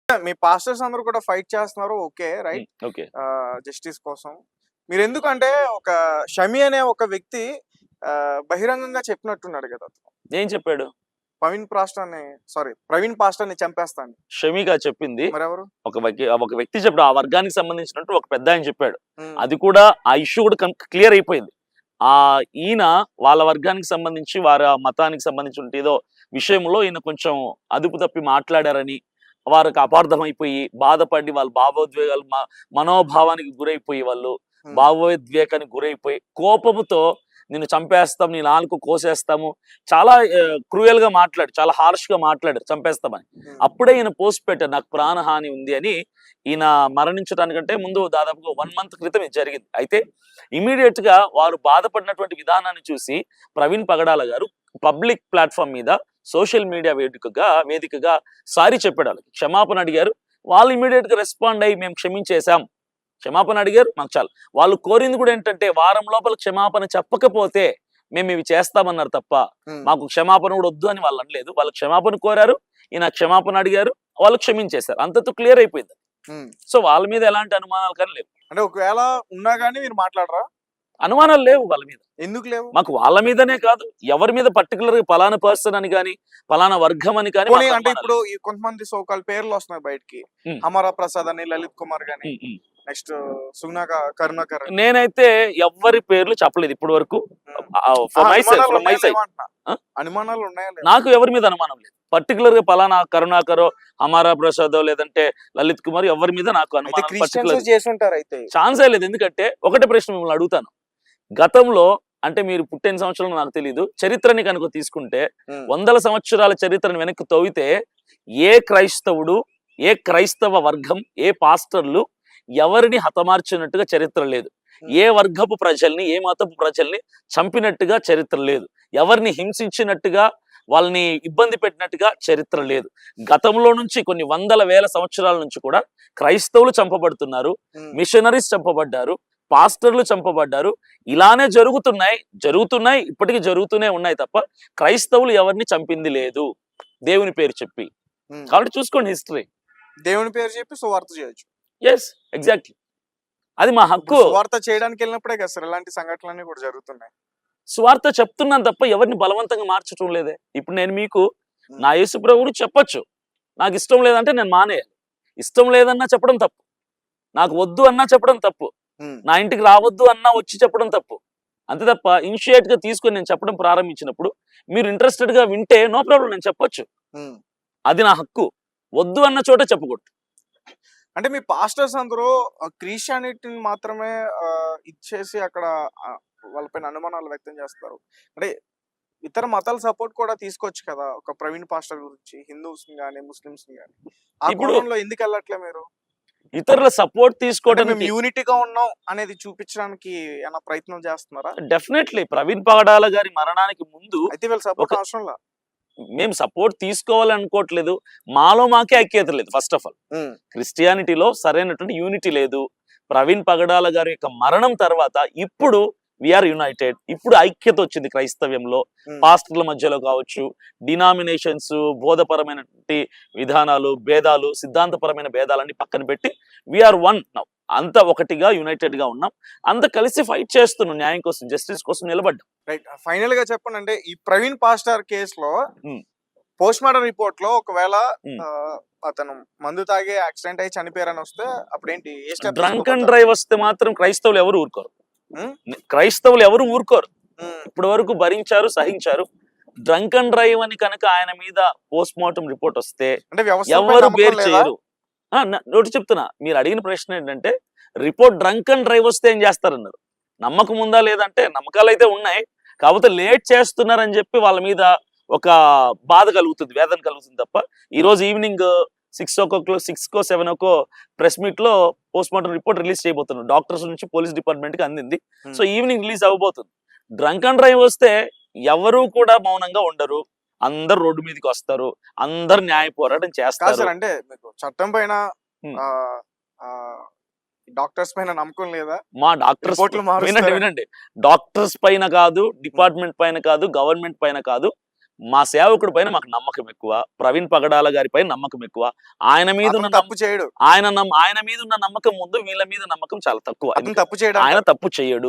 మీ pastors అందరూ కూడా fight చేస్తున్నారు. ఓకే. రైట్. ఓకే. జస్టిస్ కోసం. మీరెందుకంటే ఒక షమి అనే ఒక వ్యక్తి బహిరంగంగా చెప్పినట్టున్నాడు కదా! ఏం చెప్పాడు? ప్రవీణ్ పాస్టర్‌ని చంపేస్తాను. షమిగా చెప్పింది. మరెవరు? ఒక వ్యక్తి చెప్పాడు. ఆ వర్గానికి సంబంధించినట్టు ఒక పెద్దాయన చెప్పాడు. అది హ్మ్. కూడా ఆ ఇష్యూ కూడా క్లియర్ అయిపోయింది. ఈయన వాళ్ళ వర్గానికి సంబంధించి, వారి మతానికి సంబంధించి ఏదో విషయంలో ఈయన కొంచెం అదుపు తప్పి మాట్లాడారని, వారికి అపార్థం అయిపోయి, బాధపడి వాళ్ళ భావోద్వేగాలు మనోభావానికి గురైపోయి, వాళ్ళు హ్మ్. భావోద్వేగానికి గురైపోయి, కోపముతో నిన్ను చంపేస్తాం, నీ నాలుక కోసేస్తాము, చాలా క్రూయల్ గా మాట్లాడు, చాలా హార్ష్ గా మాట్లాడారు, చంపేస్తామని. హ్మ్. అప్పుడే ఈయన పోస్ట్ పెట్టారు, నాకు ప్రాణహాని ఉంది అని. ఈయన మరణించడానికంటే ముందు దాదాపుగా 1 month క్రితం ఇది జరిగింది. అయితే ఇమీడియట్ గా వారు బాధపడినటువంటి విధానాన్ని చూసి ప్రవీణ్ పగడాల గారు పబ్లిక్ ప్లాట్ఫామ్ మీద, సోషల్ మీడియా వేదికగా సారీ చెప్పాడు, వాళ్ళకి క్షమాపణ అడిగారు. వాళ్ళు ఇమీడియట్ గా రెస్పాండ్ అయ్యి మేము క్షమించేశాం, క్షమాపణ అడిగారు, మాకు చాలు. వాళ్ళు కోరింది కూడా ఏంటంటే వారం లోపల క్షమాపణ చెప్పకపోతే మేము ఇవి చేస్తామన్నారు తప్ప హ్మ్. మాకు క్షమాపణ కూడా వద్దు అని వాళ్ళు అనలేదు. వాళ్ళు క్షమాపణ కోరారు, ఈయన క్షమాపణ అడిగారు, వాళ్ళు క్షమించేశారు, అంతతో క్లియర్ అయిపోయింది. హ్మ్. సో వాళ్ళ మీద ఎలాంటి అనుమానాలు కానీ లేవు. అంటే ఒకవేళ ఉన్నా గాని మీరు మాట్లాడరా? అనుమానాలు లేవు వాళ్ళ మీద. ఎందుకు లేవు? మాకు వాళ్ళ మీదనే కాదు, ఎవరి మీద పర్టికులర్ గా పలానా పర్సన్ అని కానీ, పలానా వర్గం అని కానీ పోనీ మాకు అంటే అనుమానాలు ఇప్పుడు లేవు. ఈ కొంతమంది సోకాల్ పేర్లు వస్తున్నాయి బయటికి. హ్మ్. అమరా ప్రసాద్ అని, లలిత్ కుమార్ గాని, ఉమ్, ఉమ్. నెక్స్ట్ కరుణాకర్ అని. నేనైతే ఎవ్వరి పేర్లు చెప్పలేదు ఇప్పటి వరకు. అనుమానాలు ఫ్రమ్ మై ఉన్నాయా సైడ్ లేవా అంటున్నా? అనుమానాలు ఉన్నాయా లేవా? నాకు ఎవరి మీద అనుమానం లేదు. పర్టికులర్ గా పలానా కరుణాకరో, అమారా ప్రసాదో, లేదంటే లలిత్ కుమార్, ఎవరి మీద నాకు అయితే అనుమానం క్రిస్టియన్స్ పర్టికులర్ చేసుంటారు అయితే. ఛాన్సే లేదు. ఎందుకంటే ఒకటే ప్రశ్న మిమ్మల్ని అడుగుతాను. గతంలో అంటే మీరు పుట్టిన సంవత్సరం నాకు తెలియదు, చరిత్రని కనుక తీసుకుంటే హ్మ్. 100 సంవత్సరాల చరిత్రను వెనక్కి తవ్వితే ఏ క్రైస్తవుడు, ఏ క్రైస్తవ వర్గం, ఏ పాస్టర్లు ఎవరిని హతమార్చినట్టుగా చరిత్ర లేదు. ఏ వర్గపు ప్రజల్ని, ఏ మతపు ప్రజల్ని చంపినట్టుగా చరిత్ర లేదు. ఎవరిని హింసించినట్టుగా, వాళ్ళని ఇబ్బంది పెట్టినట్టుగా చరిత్ర లేదు. గతంలో నుంచి కొన్ని వందల వేల సంవత్సరాల నుంచి కూడా క్రైస్తవులు చంపబడుతున్నారు, హ్మ్. మిషనరీస్ చంపబడ్డారు, పాస్టర్లు చంపబడ్డారు. ఇలానే జరుగుతున్నాయి, ఇప్పటికీ జరుగుతూనే ఉన్నాయి తప్ప క్రైస్తవులు ఎవరిని చంపింది లేదు దేవుని పేరు చెప్పి. హ్మ్. కాబట్టి చూసుకోండి హిస్టరీ. దేవుని పేరు చెప్పి సువార్త చేయొచ్చు. ఎస్, ఎగ్జాక్ట్లీ, అది మా ఇప్పుడు హక్కు. సువార్త చేయడానికి వెళ్ళినప్పుడే కదా సార్ ఇలాంటి సంఘటనలన్నీ కూడా జరుగుతున్నాయి. స్వార్థ చెప్తున్నాను తప్ప ఎవరిని బలవంతంగా మార్చడం లేదే. ఇప్పుడు నేను మీకు హ్మ్. నా యేసు ప్రభువుని చెప్పొచ్చు, నాకు ఇష్టం లేదంటే నేను మానేయాలి. ఇష్టం లేదన్నా చెప్పడం తప్పు, నాకు వద్దు అన్నా చెప్పడం తప్పు, హ్మ్. నా ఇంటికి రావద్దు అన్నా వచ్చి చెప్పడం తప్పు. అంతే తప్ప ఇనిషియేట్ గా తీసుకొని నేను చెప్పడం ప్రారంభించినప్పుడు మీరు ఇంట్రెస్టెడ్ గా వింటే నో ప్రాబ్లం, నేను చెప్పొచ్చు, హ్మ్. అది నా హక్కు. వద్దు అన్న చోట చెప్పకూడదు. అంటే మీ పాస్టర్స్ అందరూ క్రిస్టియానిటీని మాత్రమే ఇచ్చేసి అక్కడ వాళ్ళపైన అనుమానాలు వ్యక్తం చేస్తారు. అంటే ఇతర మతాల సపోర్ట్ కూడా తీసుకోవచ్చు కదా! ఒక ప్రవీణ్ పాస్టర్ గురించి హిందూస్ గాని, ముస్లిమ్స్ గాని. ఆ ఇప్పుడు కోణంలో ఎందుకు వెళ్ళట్లే మీరు? ఇతరుల సపోర్ట్ అంటే మేము తీసుకోవడానికి యూనిటీగా ఉన్నాం అనేది చూపించడానికి ఏమైనా ప్రయత్నం చేస్తున్నారా? డెఫినెట్లీ ప్రవీణ్ పగడాల గారి మరణానికి ముందు అయితే వీళ్ళ సపోర్ట్ ఒక అవసరంలా. మేము సపోర్ట్ తీసుకోవాలనుకోవట్లేదు, మాలో మాకే ఐక్యత లేదు. ఫస్ట్ ఆఫ్ ఆల్ హ్మ్. క్రిస్టియానిటీలో సరైనటువంటి యూనిటీ లేదు. ప్రవీణ్ పగడాల గారి యొక్క మరణం తర్వాత ఇప్పుడు వీఆర్ యునైటెడ్, ఇప్పుడు ఐక్యత వచ్చింది క్రైస్తవ్యంలో. హ్మ్. పాస్టర్ల మధ్యలో కావచ్చు, డినామినేషన్స్, బోధపరమైనటువంటి విధానాలు, భేదాలు, సిద్ధాంతపరమైన భేదాలన్నీ పక్కన పెట్టి వీఆర్ వన్ నౌ. అంత ఒకటిగా యునైటెడ్ గా ఉన్నాం, అంత కలిసి ఫైట్ చేస్తున్నాం, న్యాయం కోసం, జస్టిస్ కోసం నిలబడ్డాం. రైట్. ఫైనల్ గా చెప్పండి, అంటే ఈ ప్రవీణ్ పాస్టర్ కేసులో హ్మ్. పోస్ట్ మార్టం రిపోర్ట్ లో ఒకవేళ హ్మ్. అతను మందు తాగి యాక్సిడెంట్ అయ్యి చనిపోయారని వస్తే అప్పుడేంటి ఏ స్టెప్ డ్రంక్ అండ్ తీసుకోబోతారు? డ్రైవ్ వస్తే మాత్రం క్రైస్తవులు ఎవరు ఊరుకోరు. హ్మ్? క్రైస్తవులు ఎవరు ఊరుకోరు. హ్మ్. ఇప్పటి వరకు భరించారు, సహించారు. డ్రంక్ అండ్ డ్రైవ్ అని కనుక ఆయన మీద పోస్ట్ మార్టం రిపోర్ట్ వస్తే అంటే వ్యవస్థపై ఎవరు నమ్మకం బేర్ లేదా? చేయరు. నోటి చెప్తున్నా, మీరు అడిగిన ప్రశ్న ఏంటంటే రిపోర్ట్ డ్రంక్ అండ్ డ్రైవ్ వస్తే ఏం చేస్తారన్నారు. నమ్మకం ఉందా లేదంటే నమ్మకాలు అయితే ఉన్నాయి, కాకపోతే లేట్ చేస్తున్నారని చెప్పి వాళ్ళ మీద ఒక బాధ కలుగుతుంది, వేదన కలుగుతుంది తప్ప. ఈ రోజు ఈవినింగ్ 6కో 7కో ప్రెస్ మీట్ లో పోస్ట్ మార్టం రిపోర్ట్ రిలీజ్ చేయబోతున్నారు. డాక్టర్స్ నుంచి పోలీస్ డిపార్ట్మెంట్ కి అందింది. సో ఈవినింగ్ రిలీజ్ అవ్వబోతుంది. డ్రంక్ అండ్ డ్రైవ్ వస్తే ఎవరు కూడా మౌనంగా ఉండరు, అందరు రోడ్డు మీదకి వస్తారు, అందరు న్యాయ పోరాటం కాదు చేస్తారు. సార్, అంటే మీకు చట్టం పైన హ్మ్. డాక్టర్స్ పైన నమ్మకం లేదా? మా డాక్టర్స్ రిపోర్ట్లు వినండి మారుస్తారా? వినండి డాక్టర్స్ పైన కాదు, డిపార్ట్మెంట్ పైన కాదు, గవర్నమెంట్ పైన కాదు, మా సేవకుడి పైన మాకు నమ్మకం ఎక్కువ, ప్రవీణ్ పగడాల గారి పైన నమ్మకం ఎక్కువ. ఆయన మీద ఉన్న అతను తప్పు చేయడు. ఆయన మీద ఉన్న నమ్మకం ముందు వీళ్ళ మీద నమ్మకం చాలా తక్కువ. అతను తప్పు చేయడం ఆయన తప్పు చేయడు.